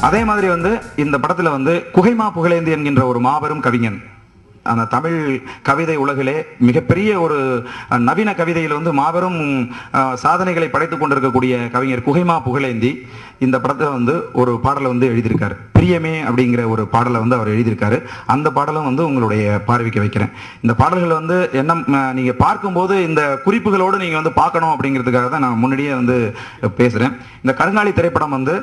அதே மாதிரி வந்து இந்த படத்துல வந்து குகைமா புகழேந்தி என்கின்ற ஒரு மாபெரும் கவிஞன், அந்த தமிழ் கவிதை உலகிலே மிகப்பெரிய ஒரு நவீன கவிதையில் வந்து மாபெரும் சாதனைகளை படைத்துக் கொண்டிருக்கக்கூடிய கவிஞர் குகைமா புகழேந்தி இந்த படத்தில் வந்து ஒரு பாடலை வந்து எழுதியிருக்காரு. பிரியமே அப்படிங்கிற ஒரு பாடலை வந்து அவர் எழுதியிருக்காரு. அந்த பாடலும் வந்து உங்களுடைய பார்வைக்கு வைக்கிறேன். இந்த பாடல்கள் வந்து என்ன நீங்க பார்க்கும்போது இந்த குறிப்புகளோடு நீங்க வந்து பார்க்கணும் அப்படிங்கிறதுக்காக தான் நான் முன்னாடியே வந்து பேசுறேன். இந்த கருங்காலி திரைப்படம் வந்து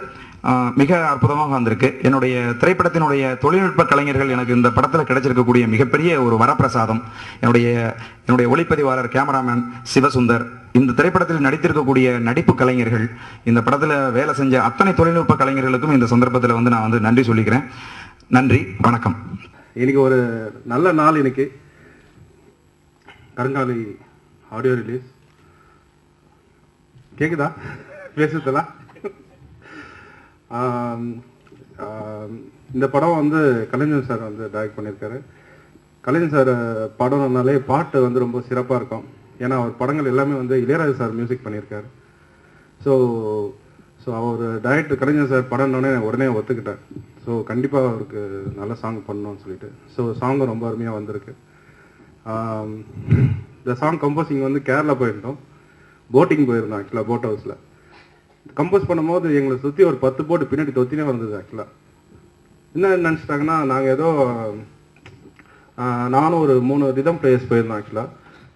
மிக அற்புதமாக வந்திருக்கு. என்னுடைய திரைப்படத்தினுடைய தொழில்நுட்ப கலைஞர்கள் எனக்கு இந்த படத்தில் கிடைச்சிருக்கக்கூடிய மிகப்பெரிய ஒரு வரப்பிரசாதம். என்னுடைய ஒளிப்பதிவாளர் கேமராமேன் சிவசுந்தர், இந்த திரைப்படத்தில் நடித்திருக்கக்கூடிய நடிப்பு கலைஞர்கள், இந்த படத்தில் வேலை செஞ்ச அத்தனை தொழில்நுட்ப கலைஞர்களுக்கும் இந்த சந்தர்ப்பத்தில் வந்து நான் வந்து நன்றி சொல்லிக்கிறேன். நன்றி, வணக்கம். இன்னைக்கு ஒரு நல்ல நாள். இன்னைக்கு கருங்காலி ஆடியோ ரிலீஸ். கேக்குதா பேசுறதெல்லாம்? இந்த படம் வந்து கலைஞர் சார் வந்து டைரக்ட் பண்ணியிருக்காரு. கலைஞர் சார் படம்னாலே பாட்டு வந்து ரொம்ப சிறப்பாக இருக்கும். ஏன்னா அவர் படங்கள் எல்லாமே வந்து இளையராஜா சார் மியூசிக் பண்ணியிருக்காரு. ஸோ அவர் டைரக்டர் கலைஞர் சார் படம்னோடனே உடனே ஒத்துக்கிட்டேன். ஸோ கண்டிப்பாக அவருக்கு நல்ல சாங் பண்ணணும்னு சொல்லிட்டு. ஸோ சாங்கும் ரொம்ப அருமையாக வந்திருக்கு. இந்த சாங் கம்போசிங் வந்து கேரளா போயிருந்தோம், போட்டிங் போயிருந்தோம். ஆக்சுவலாக போட் ஹவுஸில் கம்போஸ் பண்ணும்போது எங்களை சுற்றி ஒரு 10 போட்டு பின்னாடி தொத்தினே வந்தது. ஆக்சுவலாக என்ன நினச்சிட்டாங்கன்னா, நாங்கள் ஏதோ நானும் ஒரு 3 ரிதம் பிளேயர்ஸ் போயிருந்தோம். ஆக்சுவலாக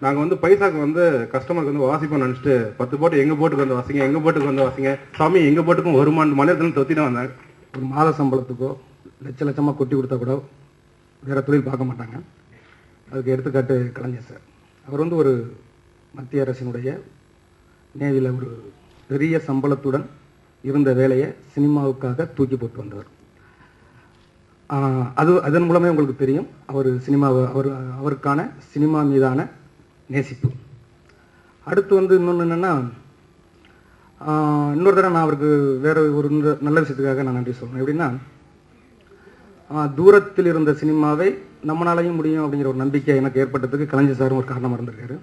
நாங்கள் வந்து பைசாக்கு வந்து கஸ்டமருக்கு வந்து வாசிப்போம் நினச்சிட்டு 10 போட்டு எங்கள் போட்டுக்கு வந்து வாசிங்க, எங்கள் போட்டுக்கு வந்து வாசிங்க, சாமி எங்கள் போட்டுக்கும் வருமானு மலையத்தில் தொத்தினே வந்தாங்க. ஒரு மாத சம்பளத்துக்கோ லட்சமாக கொட்டி கொடுத்தா கூட வேறு தொழில் பார்க்க மாட்டாங்க. அதுக்கு எடுத்துக்காட்டு கலைஞர் சார். அவர் வந்து ஒரு மத்திய அரசினுடைய நேவியில் ஒரு பெரிய சம்பளத்துடன் இருந்த வேலையை சினிமாவுக்காக தூக்கி போட்டு வந்தவர். அதன் மூலமே உங்களுக்கு தெரியும் அவருக்கான சினிமா மீதான நேசிப்பு. அடுத்து வந்து இன்னொன்று என்னென்னா, இன்னொரு தடவை நான் அவருக்கு வேறு ஒரு நல்ல விஷயத்துக்காக நான் நன்றி சொல்லணும். எப்படின்னா, தூரத்தில் இருந்த சினிமாவை நம்மளாலையும் முடியும் அப்படிங்கிற ஒரு நம்பிக்கை எனக்கு ஏற்பட்டதுக்கு கலைஞர் சாரும் ஒரு காரணமாக இருந்திருக்காரு.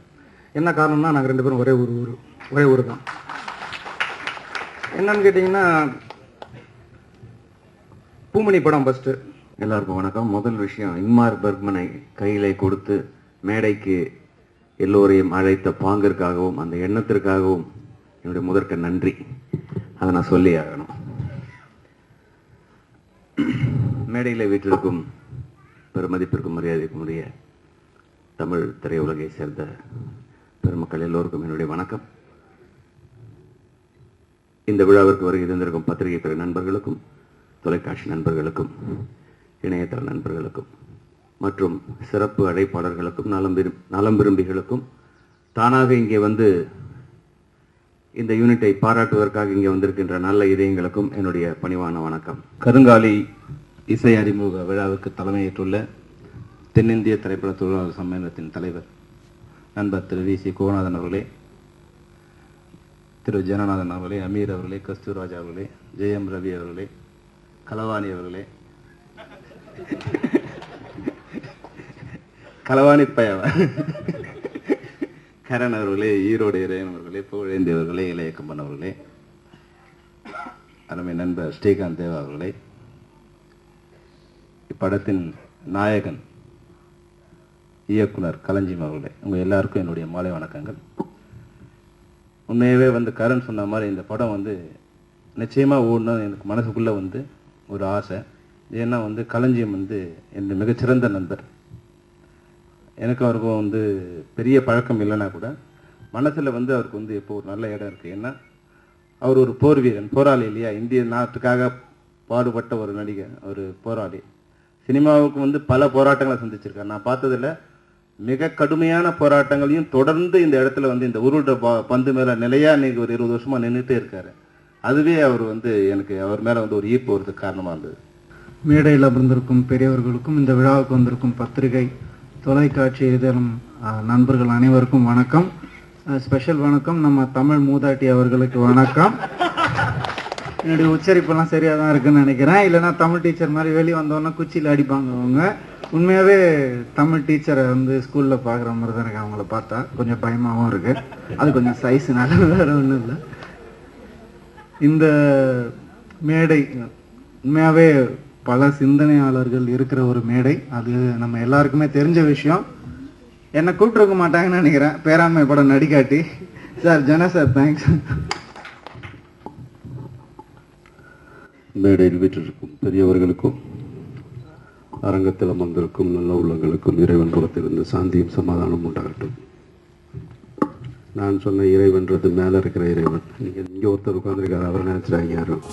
என்ன காரணம்னா, நாங்கள் 2 பேரும் ஒரே ஊர் தான். என்னன்னு கேட்டிங்கன்னா, பூமணி படம் ஃபஸ்ட்டு. எல்லாருக்கும் வணக்கம். முதல் விஷயம், இன்மார் பெர்க்மனை கையிலே கொடுத்து மேடைக்கு எல்லோரையும் அழைத்த பாங்கிற்காகவும் அந்த எண்ணத்திற்காகவும் என்னுடைய முதற்க நன்றி. அதை நான் சொல்லி ஆகணும். மேடையில் வீட்டிற்கும் பெருமதிப்பிற்கும் மரியாதைக்கும் உரிய தமிழ் திரையுலகை சேர்ந்த பெருமக்கள் எல்லோருக்கும் என்னுடைய வணக்கம். இந்த விழாவிற்கு வருகை தந்திருக்கும் பத்திரிகை துறை நண்பர்களுக்கும், தொலைக்காட்சி நண்பர்களுக்கும், இணையதள நண்பர்களுக்கும் மற்றும் சிறப்பு அழைப்பாளர்களுக்கும், நலம் விரும்பிகளுக்கும், தானாக இங்கே வந்து இந்த யூனிட்டை பாராட்டுவதற்காக இங்கே வந்திருக்கின்ற நல்ல இதயங்களுக்கும் என்னுடைய பணிவான வணக்கம். கருங்காலி இசை அறிமுக விழாவுக்கு தலைமையேற்றுள்ள தென்னிந்திய திரைப்பட தொழிலாளர் சம்மேளனத்தின் தலைவர் நண்பர் திரு வி.சி. கோநாதன் அவர்களே, திரு ஜனநாதன் அவர்களே, அமீர் அவர்களே, கஸ்தூராஜா அவர்களே, ஜெயம் ரவி அவர்களே, கலவாணி அவர்களே, கலவாணி பயவா கரண் அவர்களே, ஈரோடு இறையன் அவர்களே, புகழேந்தி அவர்களே, இளையக்கம்பன் அவர்களே, அருமை நண்பர் ஸ்ரீகாந்த் தேவா அவர்களே, இப்படத்தின் நாயகன் இயக்குனர் களஞ்சியம் அவர்களே, உங்கள் எல்லாருக்கும் என்னுடைய மாலை வணக்கங்கள். உண்மையாகவே வந்து கரண் சொன்ன மாதிரி இந்த படம் வந்து நிச்சயமாக ஓடணும் எனக்கு மனசுக்குள்ளே வந்து ஒரு ஆசை. ஏன்னா வந்து களஞ்சியம் வந்து என் மிகச்சிறந்த நண்பர். எனக்கு அவருக்கும் வந்து பெரிய பழக்கம் இல்லைன்னா கூட மனசில் வந்து அவருக்கு வந்து இப்போ ஒரு நல்ல இடம் இருக்குது. ஏன்னா அவர் ஒரு போர் வீரன், போராளி இல்லையா? இந்திய நாட்டுக்காக பாடுபட்ட ஒரு நடிகர், ஒரு போராளி. சினிமாவுக்கு வந்து பல போராட்டங்களை சந்திச்சிருக்காரு. நான் பார்த்ததில் மிக கடுமையான போராட்டங்களையும் தொடர்ந்து இந்த இடத்துல வந்து இந்த உருள்ற பந்து மேலே நிலையாக இன்னைக்கு ஒரு 20 வருஷமாக நின்றுட்டே இருக்காரு. அதுவே அவர் வந்து எனக்கு அவர் மேலே வந்து ஒரு ஈர்ப்பு வரதுக்கு காரணமாக இருந்தது. மேடையில் அமர்ந்திருக்கும் பெரியவர்களுக்கும், இந்த விழாவுக்கு வந்திருக்கும் பத்திரிகை, தொலைக்காட்சி இதழும் நண்பர்கள் அனைவருக்கும் வணக்கம். ஸ்பெஷல் வணக்கம் நம்ம தமிழ் மூதாட்டி அவர்களுக்கு வணக்கம். என்னுடைய உச்சரிப்பெல்லாம் சரியாக தான் இருக்குன்னு நினைக்கிறேன். இல்லைன்னா தமிழ் டீச்சர் மாதிரி வெளியே வந்தோன்னா குச்சியில் அடிப்பாங்க அவங்க. உண்மையாகவே தமிழ் டீச்சரை வந்து ஸ்கூலில் பார்க்குற மாதிரி தான் எனக்கு அவங்கள பார்த்தா கொஞ்சம் பயமாகவும் இருக்குது. அது கொஞ்சம் சைஸுனால வேறு ஒன்றும் இல்லை. இந்த மேடை உண்மையாகவே பல சிந்தனையாளர்கள் இருக்கிற ஒரு மேடை. அது நம்ம எல்லாருக்குமே தெரிஞ்ச விஷயம். என்னை கூப்பிட்டுருக்க மாட்டாங்கன்னு நினைக்கிறேன், பேராண்மை படம் நடிக்காட்டி. சார், ஜன சார், தேங்க்ஸ். மேடையில் வீற்றிருக்கும் பெரியவர்களுக்கும் அரங்கத்தில் அமர்ந்திருக்கும் நல்ல உள்ளங்களுக்கும் இறைவன் புறத்திலிருந்து சாந்தியும் சமாதானம் உண்டாகட்டும். நான் சொன்ன இறைவன்றது மேலே இருக்கிற இறைவன். நீங்கள் இங்கே ஒருத்தர் உட்காந்துருக்காரு, அவரை நினைச்சிடாங்க யாரும்.